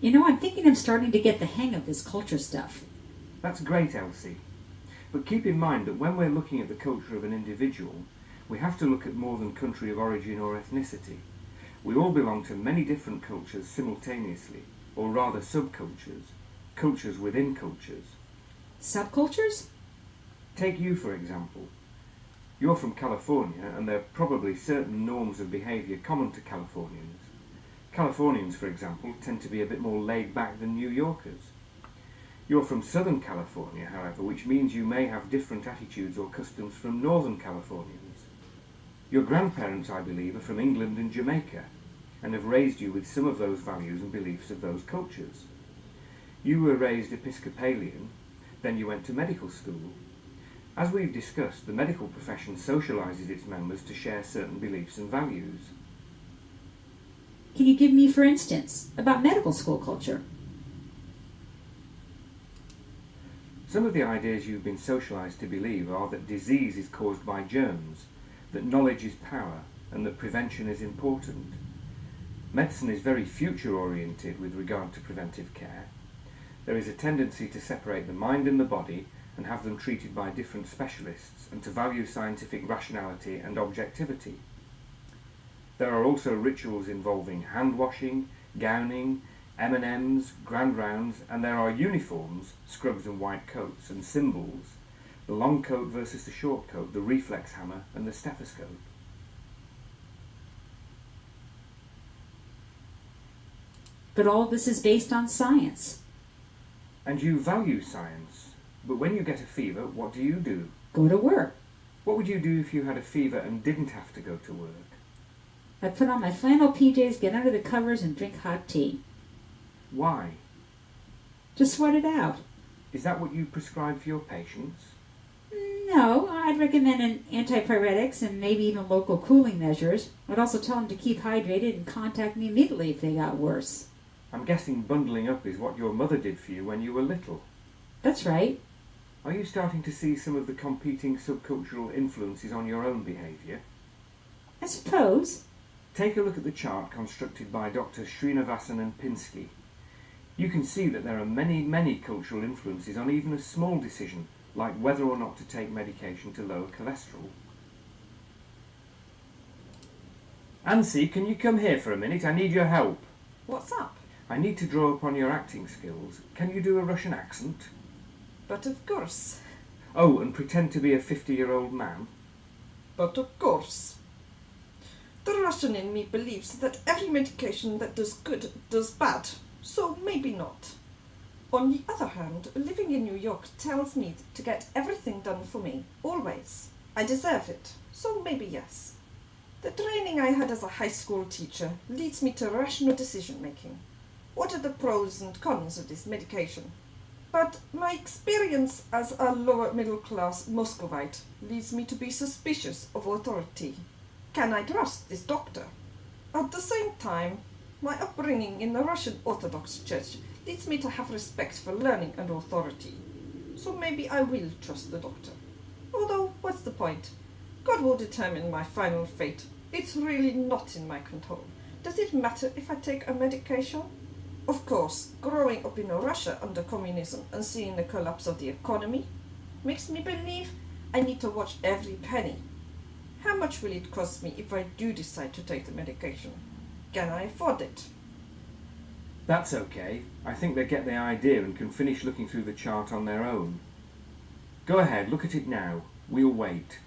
I'm thinking I'm starting to get the hang of this culture stuff. That's great, Elsie. But keep in mind that when we're looking at the culture of an individual, we have to look at more than country of origin or ethnicity. We all belong to many different cultures simultaneously, or rather subcultures, cultures within cultures. Subcultures? Take you, for example. You're from California, and there are probably certain norms of behaviour common to Californians. Californians, for example, tend to be a bit more laid back than New Yorkers. You're from Southern California, however, which means you may have different attitudes or customs from Northern Californians. Your grandparents, I believe, are from England and Jamaica, and have raised you with some of those values and beliefs of those cultures. You were raised Episcopalian, then you went to medical school. As we've discussed, the medical profession socialises its members to share certain beliefs and values. Can you give me, for instance, about medical school culture? Some of the ideas you've been socialised to believe are that disease is caused by germs, that knowledge is power, and that prevention is important. Medicine is very future-oriented with regard to preventive care. There is a tendency to separate the mind and the body and have them treated by different specialists, and to value scientific rationality and objectivity. There are also rituals involving hand-washing, gowning, M&Ms, grand rounds, and there are uniforms, scrubs and white coats, and symbols, the long coat versus the short coat, the reflex hammer and the stethoscope. But all this is based on science. And you value science, but when you get a fever, what do? Go to work. What would you do if you had a fever and didn't have to go to work? I'd put on my flannel PJs, get under the covers, and drink hot tea. Why? Just sweat it out. Is that what you prescribe for your patients? No, I'd recommend antipyretics and maybe even local cooling measures. I'd also tell them to keep hydrated and contact me immediately if they got worse. I'm guessing bundling up is what your mother did for you when you were little. That's right. Are you starting to see some of the competing subcultural influences on your own behaviour? I suppose. Take a look at the chart constructed by Dr. Srinivasan and Pinsky. You can see that there are many cultural influences on even a small decision, like whether or not to take medication to lower cholesterol. Ansi, can you come here for a minute? I need your help. What's up? I need to draw upon your acting skills. Can you do a Russian accent? But of course. Oh, and pretend to be a 50-year-old man? But of course. The Russian in me believes that every medication that does good does bad, so maybe not. On the other hand, living in New York tells me to get everything done for me, always. I deserve it, so maybe yes. The training I had as a high school teacher leads me to rational decision-making. What are the pros and cons of this medication? But my experience as a lower middle-class Muscovite leads me to be suspicious of authority. Can I trust this doctor? At the same time, my upbringing in the Russian Orthodox Church leads me to have respect for learning and authority. So maybe I will trust the doctor. Although, what's the point? God will determine my final fate. It's really not in my control. Does it matter if I take a medication? Of course, growing up in Russia under communism and seeing the collapse of the economy makes me believe I need to watch every penny. How much will it cost me if I do decide to take the medication? Can I afford it? That's okay. I think they get the idea and can finish looking through the chart on their own. Go ahead, look at it now. We'll wait.